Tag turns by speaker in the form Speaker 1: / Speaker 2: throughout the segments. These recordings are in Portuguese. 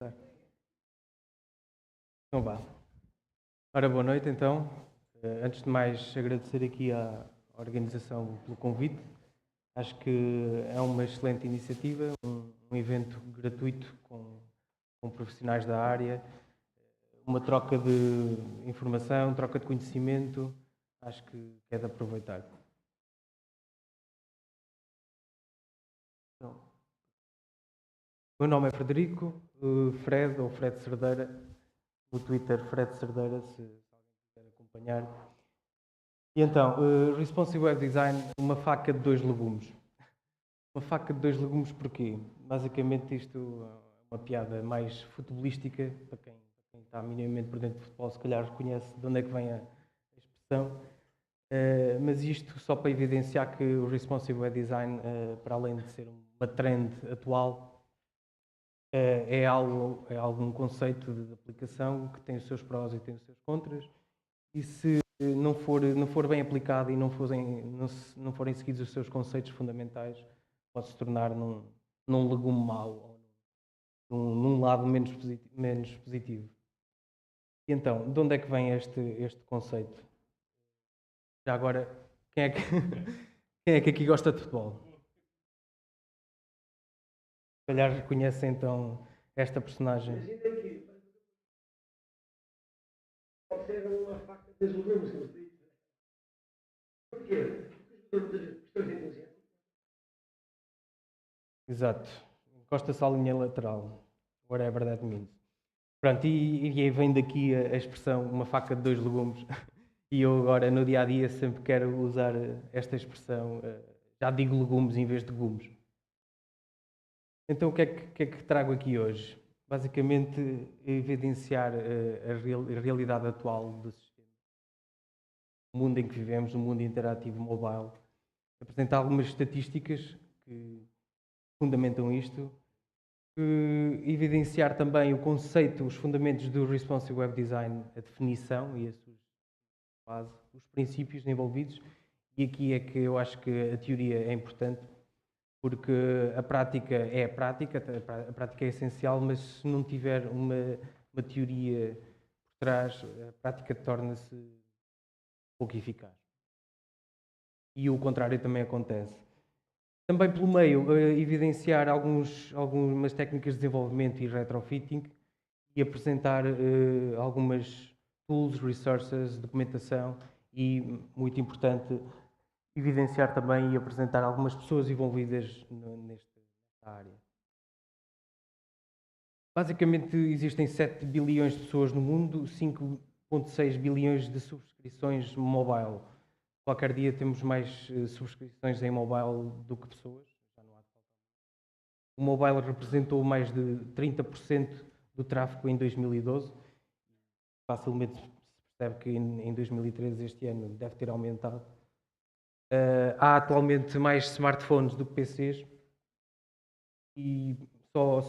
Speaker 1: Então vá. Ora, boa noite então. Antes de mais, agradecer aqui à organização pelo convite. Acho que é uma excelente iniciativa, um evento gratuito com profissionais da área, uma troca de informação, troca de conhecimento. Acho que é de aproveitar. Então, o meu nome é Frederico, Fred ou Fred Cerdeira, no Twitter Fred Cerdeira, se alguém quiser acompanhar. E então, Responsive Web Design, uma faca de dois legumes. Uma faca de dois legumes porquê? Basicamente isto é uma piada mais futebolística, para quem está minimamente por dentro de futebol, se calhar reconhece de onde é que vem a expressão. Mas isto só para evidenciar que o Responsive Web Design, para além de ser uma trend atual, um conceito de aplicação que tem os seus prós e tem os seus contras. E se não for bem aplicado e não forem seguidos os seus conceitos fundamentais, pode se tornar num legume mau, ou num lado menos positivo. E então, de onde é que vem este conceito? Já agora, quem é que, quem é que aqui gosta de futebol? Se calhar reconhece então esta personagem.
Speaker 2: Imagina que pode ser uma faca de legumes, como se diz. Porquê? Porque os jogadores questões inteligentes.
Speaker 1: Exato. Encosta-se à linha lateral. Whatever that means. Pronto, e aí vem daqui a expressão uma faca de dois legumes. E eu agora, no dia a dia, sempre quero usar esta expressão. Já digo legumes em vez de gumes. Então, o que é que trago aqui hoje? Basicamente, evidenciar a realidade atual do sistema. O mundo em que vivemos, o mundo interativo mobile. Apresentar algumas estatísticas que fundamentam isto. Evidenciar também o conceito, os fundamentos do Responsive Web Design, a definição e a sua base, os princípios envolvidos. E aqui é que eu acho que a teoria é importante, porque a prática a prática é essencial, mas se não tiver uma teoria por trás, a prática torna-se pouco eficaz. E o contrário também acontece. Também pelo meio, evidenciar algumas técnicas de desenvolvimento e retrofitting e apresentar algumas tools, resources, documentação e, muito importante, evidenciar também e apresentar algumas pessoas envolvidas nesta área. Basicamente, existem 7 bilhões de pessoas no mundo, 5,6 bilhões de subscrições mobile. Qualquer dia temos mais subscrições em mobile do que pessoas. Já não há de faltar. O mobile representou mais de 30% do tráfego em 2012. Facilmente se percebe que em 2013, este ano, deve ter aumentado. Há atualmente mais smartphones do que PCs. E só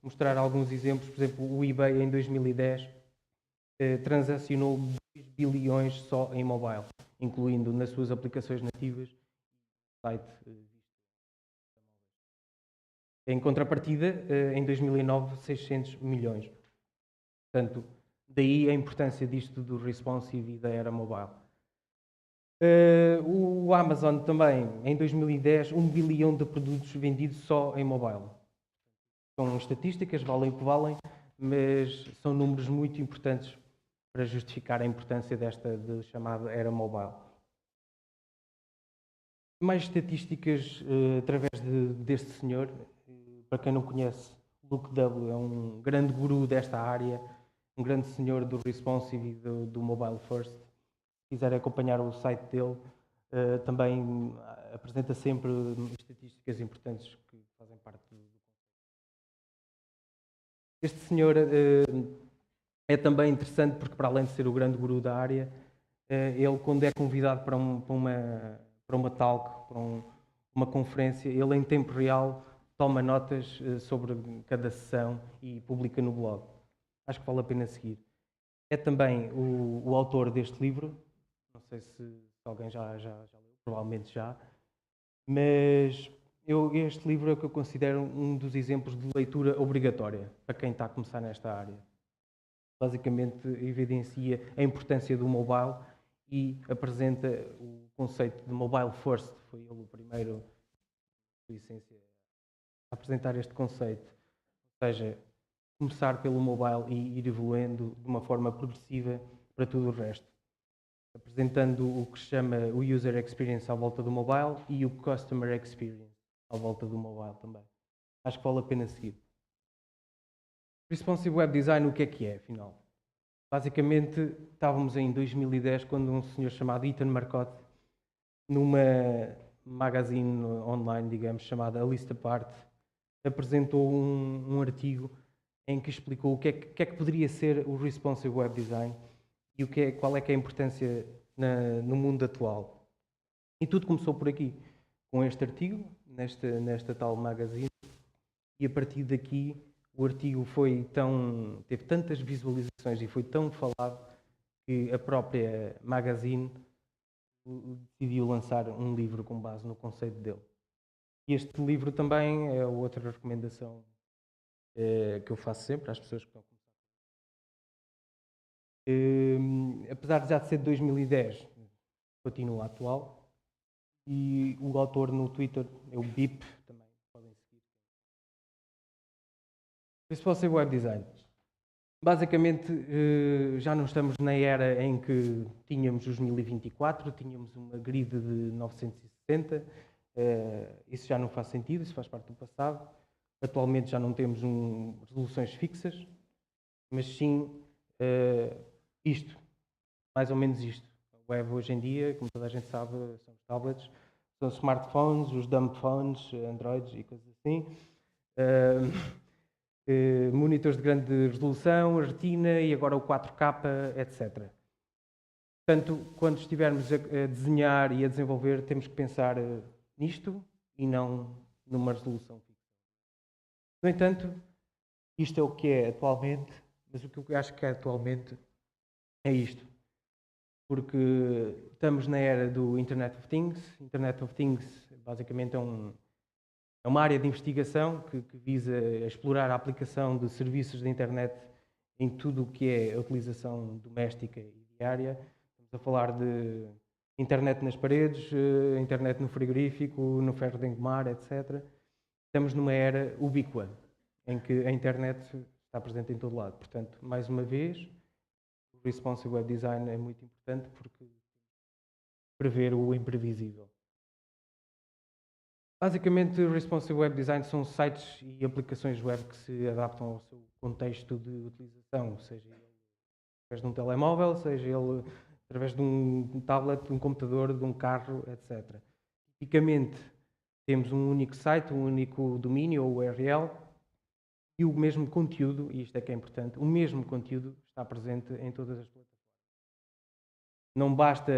Speaker 1: mostrar alguns exemplos. Por exemplo, o eBay em 2010 transacionou 2 bilhões só em mobile, incluindo nas suas aplicações nativas o site. Em contrapartida, em 2009, 600 milhões. Portanto, daí a importância disto do responsive e da era mobile. O Amazon também, em 2010, 1 bilhão de produtos vendidos só em mobile. São estatísticas, valem o que valem, mas são números muito importantes para justificar a importância desta chamada era mobile. Mais estatísticas através deste senhor. Para quem não conhece, Luke W. é um grande guru desta área, um grande senhor do responsive e do mobile first. Se quiserem acompanhar o site dele, também apresenta sempre estatísticas importantes que fazem parte do conceito. Este senhor é também interessante porque, para além de ser o grande guru da área, ele, quando é convidado para uma talk, para uma conferência, ele, em tempo real, toma notas sobre cada sessão e publica no blog. Acho que vale a pena seguir. É também o autor deste livro. Não sei se alguém já leu, provavelmente já. Mas Este livro é o que eu considero um dos exemplos de leitura obrigatória para quem está a começar nesta área. Basicamente, evidencia a importância do mobile e apresenta o conceito de mobile first. Foi ele o primeiro, por essência, a apresentar este conceito. Ou seja, começar pelo mobile e ir evoluindo de uma forma progressiva para tudo o resto. Apresentando o que se chama o User Experience à volta do mobile e o Customer Experience à volta do mobile também. Acho que vale a pena seguir. Responsive Web Design, o que é, afinal? Basicamente, estávamos em 2010 quando um senhor chamado Ethan Marcotte, numa magazine online, digamos, chamada A List Apart, apresentou um artigo em que explicou o que é que poderia ser o Responsive Web Design e qual é que é a importância no mundo atual. E tudo começou por aqui, com este artigo, nesta tal magazine, e a partir daqui o artigo teve tantas visualizações e foi tão falado que a própria magazine decidiu lançar um livro com base no conceito dele. E este livro também é outra recomendação que eu faço sempre às pessoas que estão a começar. Apesar de já ser de 2010, continua atual. E o autor no Twitter é o Bip, também podem seguir. Responsive Web Design. Basicamente, já não estamos na era em que tínhamos os 1024, tínhamos uma grid de 960. Isso já não faz sentido, isso faz parte do passado. Atualmente já não temos resoluções fixas, mas sim isto, mais ou menos isto. A web hoje em dia, como toda a gente sabe, são os tablets, são os smartphones, os dumb phones, Androids e coisas assim. Monitores de grande resolução, retina e agora o 4K, etc. Portanto, quando estivermos a desenhar e a desenvolver, temos que pensar nisto e não numa resolução fixa. No entanto, isto é o que é atualmente, mas o que eu acho que é atualmente é isto. Porque estamos na era do Internet of Things. Internet of Things, basicamente, é uma área de investigação que visa explorar a aplicação de serviços de internet em tudo o que é a utilização doméstica e diária. Estamos a falar de internet nas paredes, internet no frigorífico, no ferro de engomar, etc. Estamos numa era ubíqua, em que a internet está presente em todo lado. Portanto, mais uma vez, o Responsive Web Design é muito importante porque prever o imprevisível. Basicamente, o Responsive Web Design são sites e aplicações web que se adaptam ao seu contexto de utilização, seja ele através de um telemóvel, seja ele através de um tablet, de um computador, de um carro, etc. Tipicamente, temos um único site, um único domínio ou URL e o mesmo conteúdo, e isto é que é importante, o mesmo conteúdo está presente em todas as plataformas. Não basta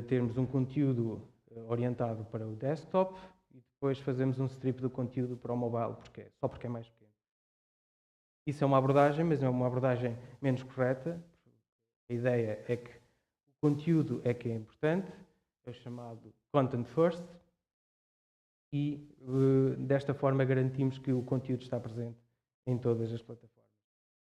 Speaker 1: termos um conteúdo orientado para o desktop e depois fazemos um strip do conteúdo para o mobile, só porque é mais pequeno. Isso é uma abordagem, mas é uma abordagem menos correta. A ideia é que o conteúdo é que é importante, é o chamado content first, e desta forma garantimos que o conteúdo está presente em todas as plataformas.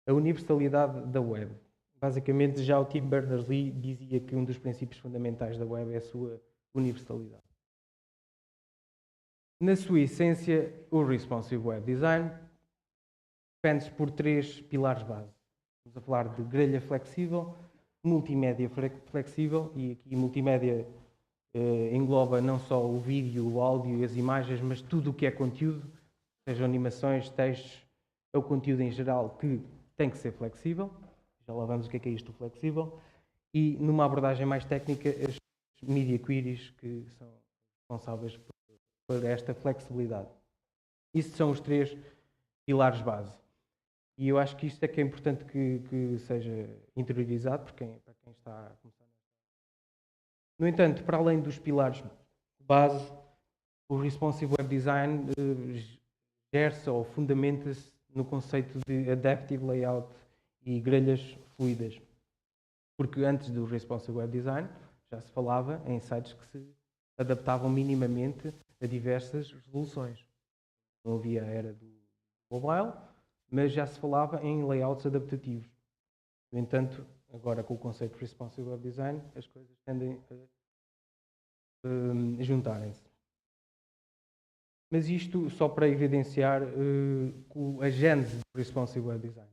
Speaker 1: A universalidade da web. Basicamente, já o Tim Berners-Lee dizia que um dos princípios fundamentais da web é a sua universalidade. Na sua essência, o Responsive Web Design depende por 3 pilares base. Estamos a falar de grelha flexível, multimédia flexível, e aqui multimédia engloba não só o vídeo, o áudio e as imagens, mas tudo o que é conteúdo, sejam animações, textos, é o conteúdo em geral que tem que ser flexível. Já lá vamos o que é isto flexível. E numa abordagem mais técnica, as media queries que são responsáveis por esta flexibilidade. Isto são os 3 pilares base. E eu acho que isto é que é importante que seja interiorizado para quem está a começar. No entanto, para além dos pilares base, o Responsive Web Design gera-se ou fundamenta-se no conceito de Adaptive Layout e grelhas fluidas. Porque antes do Responsive Web Design já se falava em sites que se adaptavam minimamente a diversas resoluções. Não havia a era do mobile, mas já se falava em layouts adaptativos. No entanto, agora com o conceito de Responsive Web Design, as coisas tendem a juntarem-se. Mas isto só para evidenciar a gênese do Responsive Web Design.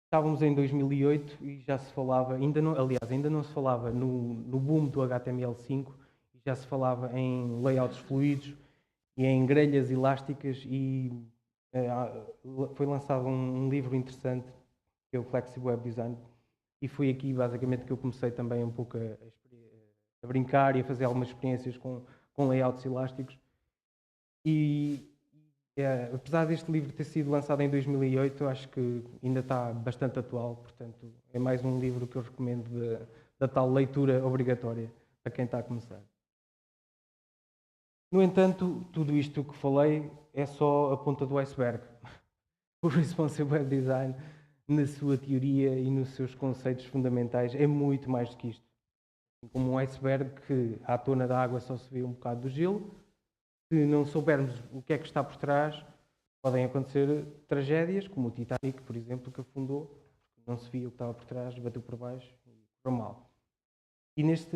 Speaker 1: Estávamos em 2008 e já se falava, ainda não se falava no boom do HTML5, e já se falava em layouts fluidos e em grelhas elásticas, e foi lançado um livro interessante, que é o Flexible Web Design, e foi aqui basicamente que eu comecei também um pouco a brincar e a fazer algumas experiências com layouts elásticos. E apesar deste livro ter sido lançado em 2008, acho que ainda está bastante atual, portanto é mais um livro que eu recomendo da tal leitura obrigatória para quem está a começar. No entanto, tudo isto que falei é só a ponta do iceberg. O Responsive Web Design, na sua teoria e nos seus conceitos fundamentais, é muito mais do que isto. Como um iceberg que à tona da água só se vê um bocado do gelo. Se não soubermos o que é que está por trás, podem acontecer tragédias, como o Titanic, por exemplo, que afundou, porque não se via o que estava por trás, bateu por baixo e correu mal. E isto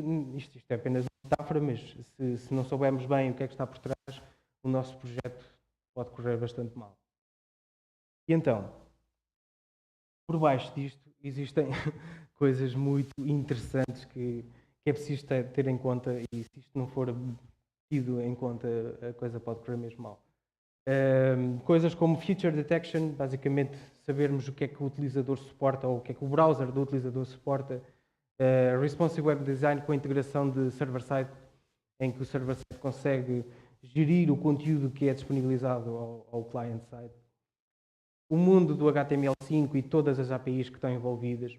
Speaker 1: é apenas uma metáfora, mas se não soubermos bem o que é que está por trás, o nosso projeto pode correr bastante mal. E então, por baixo disto, existem coisas muito interessantes que é preciso ter em conta, e se isto não for tido em conta, a coisa pode correr mesmo mal. Coisas como Feature Detection, basicamente sabermos o que é que o utilizador suporta ou o que é que o browser do utilizador suporta. Responsive Web Design com a integração de server-side, em que o server-side consegue gerir o conteúdo que é disponibilizado ao client-side. O mundo do HTML5 e todas as APIs que estão envolvidas.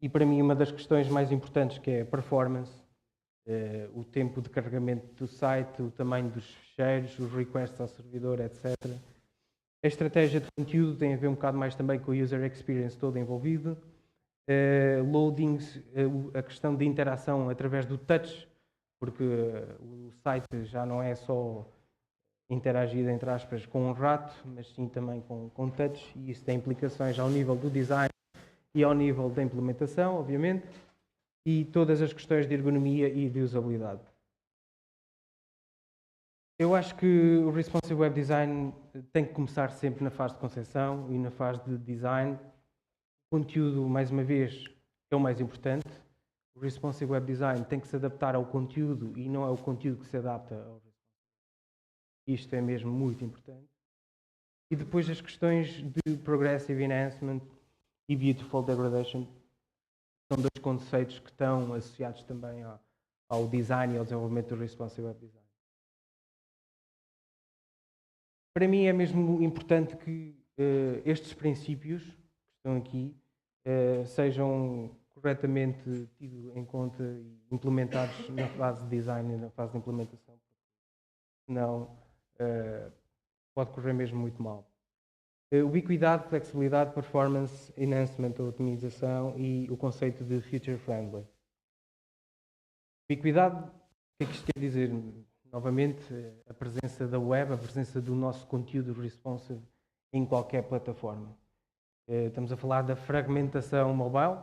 Speaker 1: E para mim uma das questões mais importantes, que é a performance, o tempo de carregamento do site, o tamanho dos ficheiros, os requests ao servidor, etc. A estratégia de conteúdo tem a ver um bocado mais também com o user experience todo envolvido. Loadings, a questão de interação através do touch, porque o site já não é só interagir, entre aspas, com um rato, mas sim também com touch, e isso tem implicações ao nível do design e ao nível da implementação, obviamente, e todas as questões de ergonomia e de usabilidade. Eu acho que o Responsive Web Design tem que começar sempre na fase de concepção e na fase de design. O conteúdo, mais uma vez, é o mais importante. O Responsive Web Design tem que se adaptar ao conteúdo e não é o conteúdo que se adapta ao Responsive. Isto é mesmo muito importante. E depois as questões de Progressive Enhancement e Beautiful Degradation são dois conceitos que estão associados também ao design e ao desenvolvimento do Responsive Web Design. Para mim é mesmo importante que estes princípios que estão aqui sejam corretamente tidos em conta e implementados na fase de design e na fase de implementação, senão pode correr mesmo muito mal. Ubiquidade, flexibilidade, performance, enhancement ou otimização e o conceito de future friendly. Ubiquidade, o que é que isto quer dizer? Novamente, a presença da web, a presença do nosso conteúdo responsive em qualquer plataforma. Estamos a falar da fragmentação mobile.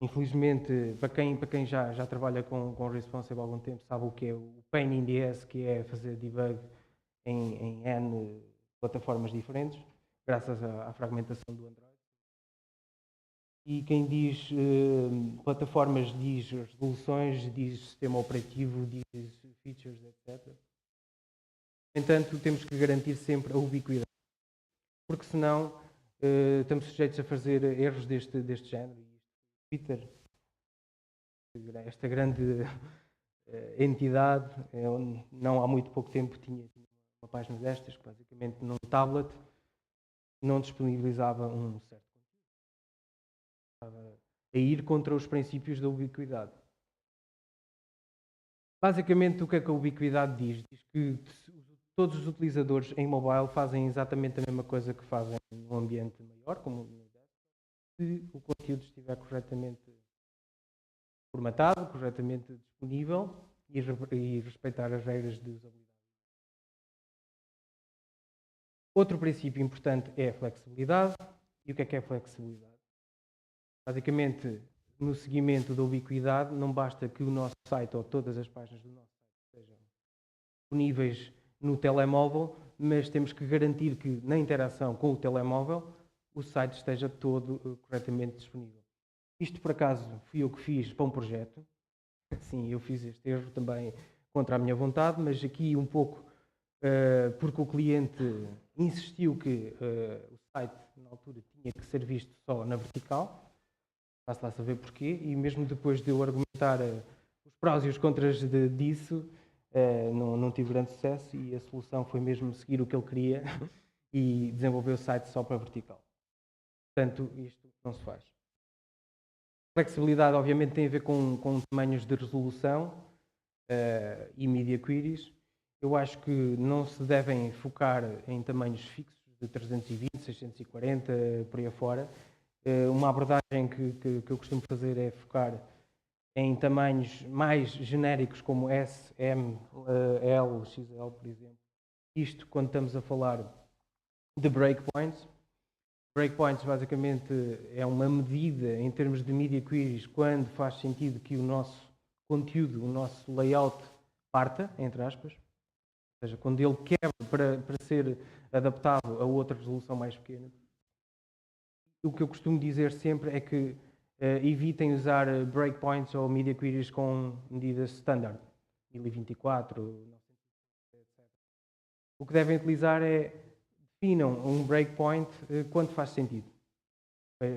Speaker 1: Infelizmente, para quem já trabalha com responsive há algum tempo, sabe o que é o pain in the ass, que é fazer debug em N plataformas diferentes, graças à fragmentação do Android. E quem diz plataformas diz resoluções, diz sistema operativo, diz features, etc. No entanto, temos que garantir sempre a ubiquidade, porque senão estamos sujeitos a fazer erros deste género. Twitter, esta grande entidade, não há muito pouco tempo tinha uma página destas, que basicamente num tablet não disponibilizava um certo conteúdo. Estava a ir contra os princípios da ubiquidade. Basicamente, o que é que a ubiquidade diz? Diz que todos os utilizadores em mobile fazem exatamente a mesma coisa que fazem num ambiente maior, como no desktop, se o conteúdo estiver corretamente formatado, corretamente disponível e respeitar as regras de usabilidade. Outro princípio importante é a flexibilidade. E o que é flexibilidade? Basicamente, no seguimento da ubiquidade, não basta que o nosso site ou todas as páginas do nosso site sejam disponíveis no telemóvel, mas temos que garantir que na interação com o telemóvel o site esteja todo corretamente disponível. Isto, por acaso, fui eu que fiz para um projeto. Sim, eu fiz este erro também contra a minha vontade, mas aqui um pouco porque o cliente insistiu que o site, na altura, tinha que ser visto só na vertical. Faço lá saber porquê, e mesmo depois de eu argumentar os prós e os contras disso, não tive grande sucesso e a solução foi mesmo seguir o que ele queria e desenvolver o site só para vertical. Portanto, isto não se faz. Flexibilidade, obviamente, tem a ver com tamanhos de resolução e media queries. Eu acho que não se devem focar em tamanhos fixos de 320, 640, por aí afora. Uma abordagem que eu costumo fazer é focar em tamanhos mais genéricos como S, M, L, XL, por exemplo. Isto quando estamos a falar de breakpoints. Breakpoints basicamente é uma medida em termos de media queries quando faz sentido que o nosso conteúdo, o nosso layout parta, entre aspas. Ou seja, quando ele quebra para ser adaptado a outra resolução mais pequena. O que eu costumo dizer sempre é que evitem usar breakpoints ou media queries com medidas standard, 1024, 900, etc. O que devem utilizar é definam um breakpoint quando faz sentido.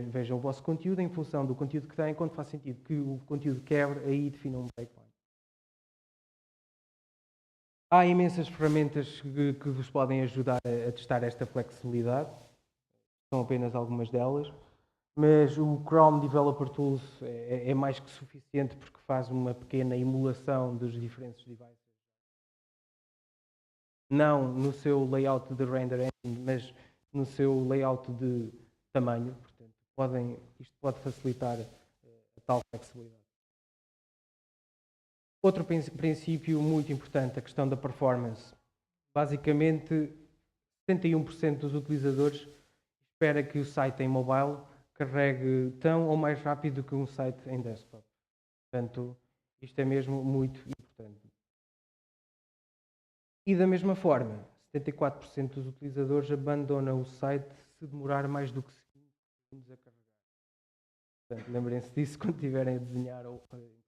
Speaker 1: Vejam o vosso conteúdo em função do conteúdo que têm, quando faz sentido que o conteúdo quebre, aí definam um breakpoint. Há imensas ferramentas que vos podem ajudar a testar esta flexibilidade. São apenas algumas delas. Mas o Chrome Developer Tools é mais que suficiente porque faz uma pequena emulação dos diferentes devices. Não no seu layout de render engine, mas no seu layout de tamanho. Portanto, isto pode facilitar a tal flexibilidade. Outro princípio muito importante, a questão da performance. Basicamente, 71% dos utilizadores espera que o site em mobile carregue tão ou mais rápido que um site em desktop. Portanto, isto é mesmo muito importante. E da mesma forma, 74% dos utilizadores abandonam o site se demorar mais do que 5 segundos a carregar. Portanto, lembrem-se disso quando estiverem a desenhar ou a implementar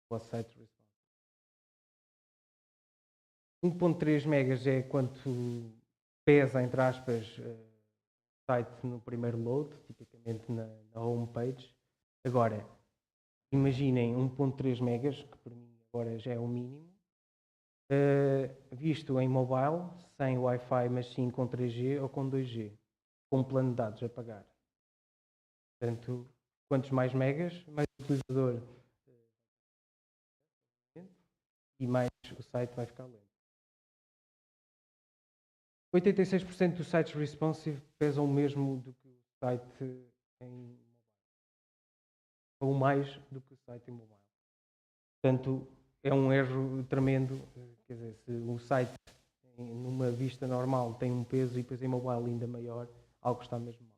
Speaker 1: o site responsive. 1.3 megas é quanto pesa, entre aspas, o site no primeiro load, tipicamente na homepage. Agora, imaginem 1.3 megas, que para mim agora já é o mínimo, visto em mobile, sem Wi-Fi, mas sim com 3G ou com 2G, com um plano de dados a pagar. Portanto, quantos mais megas, mais o utilizador e mais o site vai ficar lento. 86% dos sites responsive pesam o mesmo do que o site em mobile. Ou mais do que o site em mobile. Portanto, é um erro tremendo. Quer dizer, se o site numa vista normal tem um peso e depois em mobile ainda maior, algo está mesmo mal.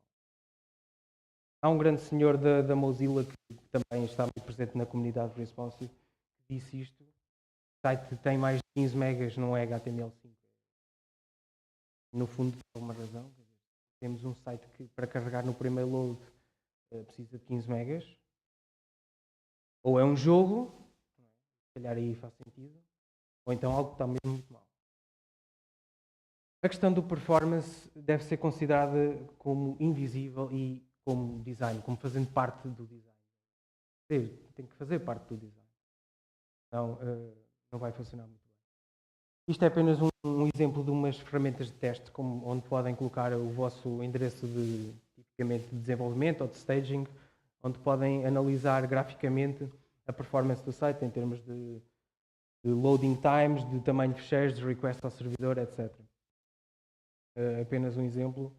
Speaker 1: Há um grande senhor da Mozilla que também está muito presente na comunidade responsive que disse isto. O site tem mais de 15 megas, não é HTML5. No fundo, por alguma razão. Temos um site que para carregar no primeiro load precisa de 15 megas. Ou é um jogo, se calhar aí faz sentido, ou então algo que está mesmo muito mal. A questão do performance deve ser considerada como invisível e como design, como fazendo parte do design. Tem que fazer parte do design. Então, não vai funcionar muito bem. Isto é apenas um exemplo de umas ferramentas de teste, onde podem colocar o vosso endereço tipicamente de desenvolvimento ou de staging, onde podem analisar graficamente a performance do site em termos de loading times, de tamanho de ficheiros, de request ao servidor, etc. Apenas um exemplo.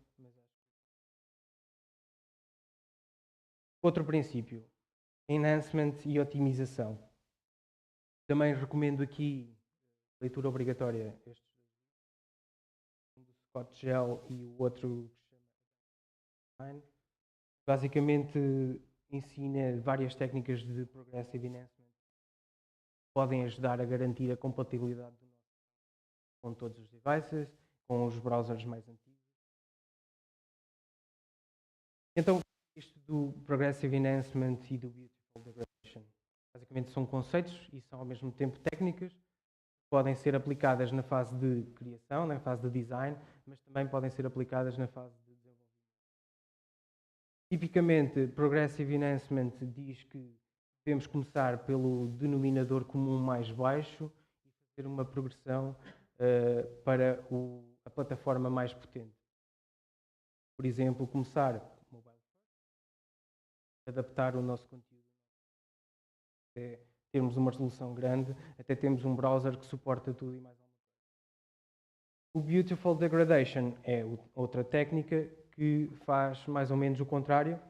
Speaker 1: Outro princípio. enhancement e otimização. Também recomendo aqui leitura obrigatória, estes um do Scott Gell e o outro que se chama Design. Basicamente ensina várias técnicas de progressive enhancement que podem ajudar a garantir a compatibilidade do nosso com todos os devices, com os browsers mais antigos. Então, isto do Progressive Enhancement e do Beautiful Degradation, basicamente são conceitos e são ao mesmo tempo técnicas que podem ser aplicadas na fase de criação, na fase de design, mas também podem ser aplicadas na fase de desenvolvimento. Tipicamente, Progressive Enhancement diz que devemos começar pelo denominador comum mais baixo e fazer uma progressão para a plataforma mais potente. Por exemplo, começar mobile first, adaptar o nosso conteúdo até termos uma resolução grande, até termos um browser que suporta tudo e mais alguma coisa. O Beautiful Degradation é outra técnica que faz mais ou menos o contrário,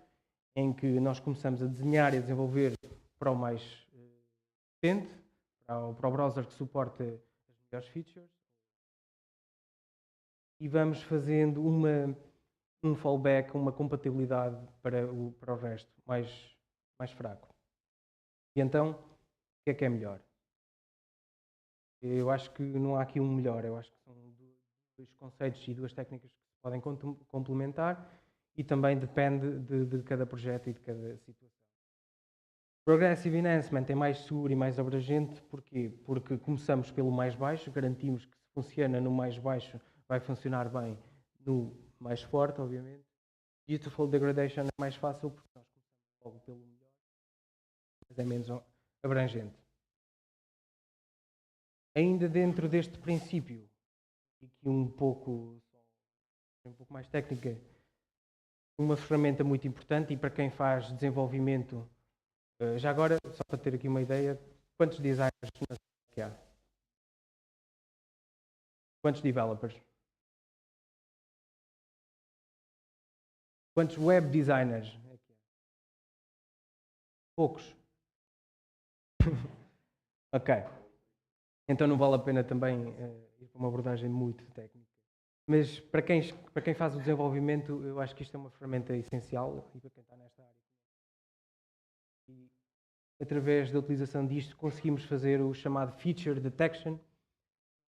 Speaker 1: em que nós começamos a desenhar e a desenvolver para o mais potente, para o browser que suporta as melhores features, e vamos fazendo um fallback, uma compatibilidade para o resto, mais fraco. E então, o que é melhor? Eu acho que não há aqui um melhor, eu acho que são dois conceitos e duas técnicas que se podem complementar e também depende de cada projeto e de cada situação. Progressive Enhancement é mais seguro e mais abrangente, porquê? Porque começamos pelo mais baixo, garantimos que se funciona no mais baixo vai funcionar bem no mais forte, obviamente. Beautiful Degradation é mais fácil porque nós começamos logo pelo melhor, mas é menos abrangente. Ainda dentro deste princípio, e aqui um pouco mais técnica, uma ferramenta muito importante e para quem faz desenvolvimento, já agora, só para ter aqui uma ideia, quantos designers na que há? Quantos developers? Quantos web designers? Poucos. Ok. Então não vale a pena também ir para uma abordagem muito técnica. Mas para quem faz o desenvolvimento, eu acho que isto é uma ferramenta essencial e para quem está nesta área. E através da utilização disto conseguimos fazer o chamado Feature Detection.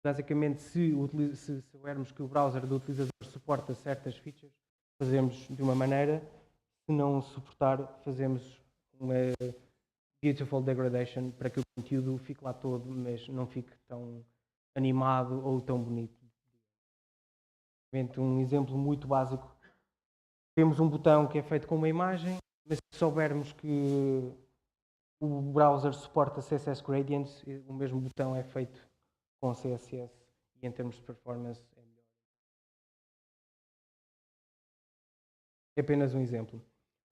Speaker 1: Basicamente, se soubermos que o browser do utilizador suporta certas features, fazemos de uma maneira, se não suportar, fazemos uma Beautiful Degradation para que o conteúdo fique lá todo, mas não fique tão animado ou tão bonito. Um exemplo muito básico. Temos um botão que é feito com uma imagem, mas se soubermos que o browser suporta CSS Gradients, o mesmo botão é feito com CSS e em termos de performance é melhor. É apenas um exemplo.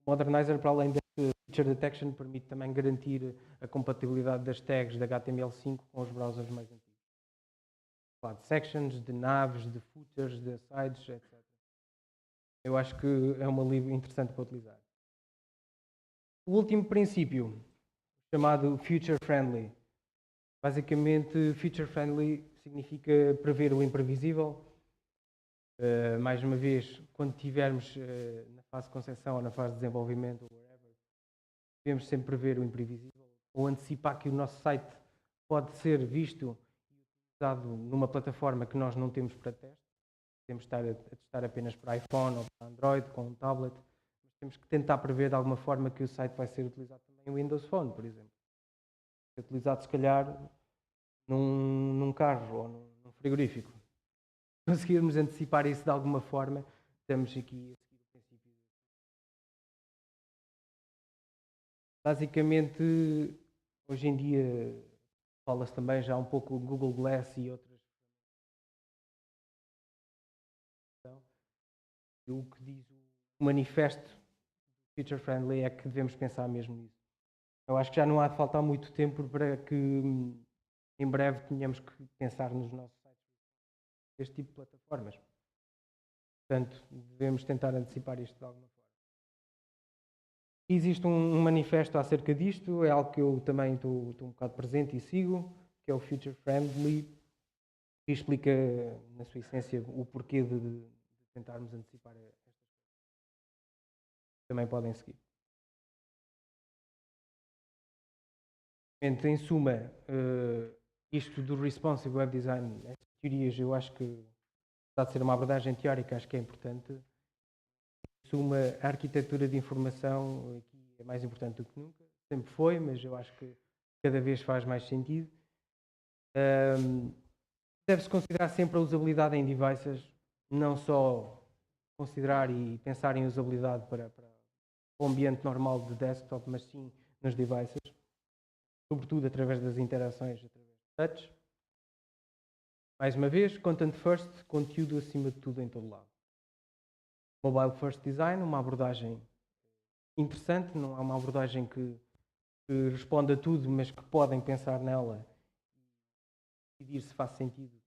Speaker 1: O Modernizer, para além deste Feature Detection, permite também garantir a compatibilidade das tags da HTML5 com os browsers mais antigos. De sections, de navs, de footers, de sides, etc. Eu acho que é uma livro interessante para utilizar. O último princípio, chamado Future Friendly. Basicamente, Future Friendly significa prever o imprevisível. Mais uma vez, quando estivermos na fase de concepção ou na fase de desenvolvimento, devemos sempre prever o imprevisível ou antecipar que o nosso site pode ser visto e utilizado numa plataforma que nós não temos para teste. Temos de estar a testar apenas para iPhone ou para Android, com um tablet, mas temos que tentar prever de alguma forma que o site vai ser utilizado também em Windows Phone, por exemplo. Ser utilizado, se calhar, num carro ou num frigorífico. Conseguirmos antecipar isso de alguma forma, estamos aqui a seguir o princípio. Basicamente, hoje em dia, fala-se também já um pouco do Google Glass e outras. O que diz o manifesto Future Friendly é que devemos pensar mesmo nisso. Eu acho que já não há de faltar muito tempo para que em breve tenhamos que pensar nos nossos sites deste tipo de plataformas. Portanto, devemos tentar antecipar isto de alguma forma. Existe um manifesto acerca disto, é algo que eu também estou um bocado presente e sigo, que é o Future Friendly, que explica, na sua essência, o porquê de tentarmos antecipar estas coisas. Também podem seguir. Em suma, isto do Responsive Web Design, estas teorias, eu acho que, apesar de ser uma abordagem teórica, acho que é importante. Em suma, a arquitetura de informação aqui é mais importante do que nunca. Sempre foi, mas eu acho que cada vez faz mais sentido. Deve-se considerar sempre a usabilidade em devices, não só considerar e pensar em usabilidade para o ambiente normal de desktop, mas sim nos devices, sobretudo através das interações, através de touch. Mais uma vez, content first, conteúdo acima de tudo em todo lado. Mobile first design, uma abordagem interessante, não é uma abordagem que responde a tudo, mas que podem pensar nela e decidir se faz sentido.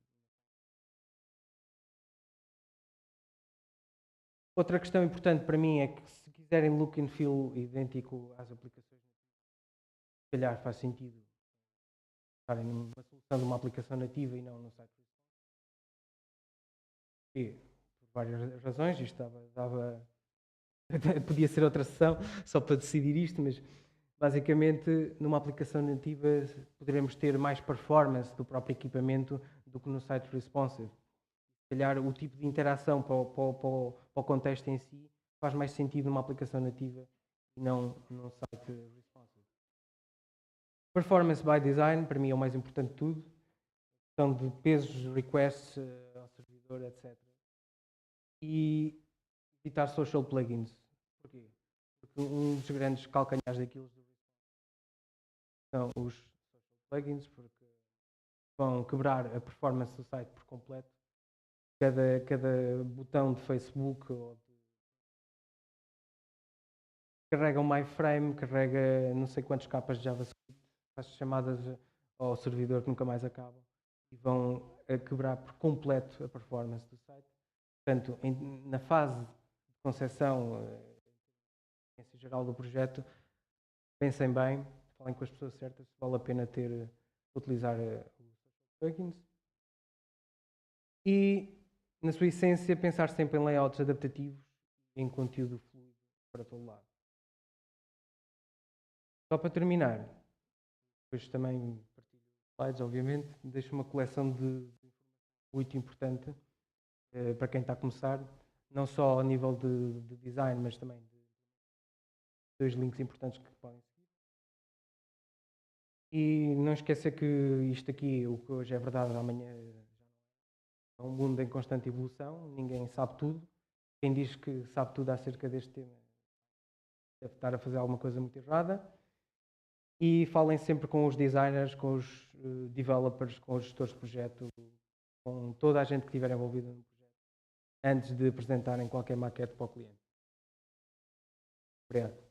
Speaker 1: Outra questão importante para mim é que se quiserem look and feel idêntico às aplicações, se calhar faz sentido estarem numa solução de uma aplicação nativa e não no site. E, por várias razões, isto podia ser outra sessão só para decidir isto, mas basicamente numa aplicação nativa poderemos ter mais performance do próprio equipamento do que no site responsive. Se calhar o tipo de interação para o contexto em si faz mais sentido numa aplicação nativa e não num site responsive. Performance by design, para mim é o mais importante de tudo. Questão de pesos, requests ao servidor, etc. E evitar social plugins. Porquê? Porque um dos grandes calcanhares daquilo são os social plugins, porque vão quebrar a performance do site por completo. Cada botão de Facebook ou carrega um MyFrame, carrega não sei quantas capas de JavaScript, faz chamadas ao servidor que nunca mais acabam e vão quebrar por completo a performance do site. Portanto, na fase de concepção em geral do projeto, pensem bem, falem com as pessoas certas se vale a pena utilizar os plugins. E, na sua essência, pensar sempre em layouts adaptativos e em conteúdo fluido para todo lado. Só para terminar, depois também partilho slides, obviamente, deixo uma coleção de informação muito importante para quem está a começar, não só a nível de design, mas também de dois links importantes que podem seguir. E não esquecer que isto aqui, o que hoje é verdade, amanhã já não é. É um mundo em constante evolução, ninguém sabe tudo. Quem diz que sabe tudo acerca deste tema deve estar a fazer alguma coisa muito errada. E falem sempre com os designers, com os developers, com os gestores de projeto, com toda a gente que estiver envolvida no projeto, antes de apresentarem qualquer maquete para o cliente. Obrigado.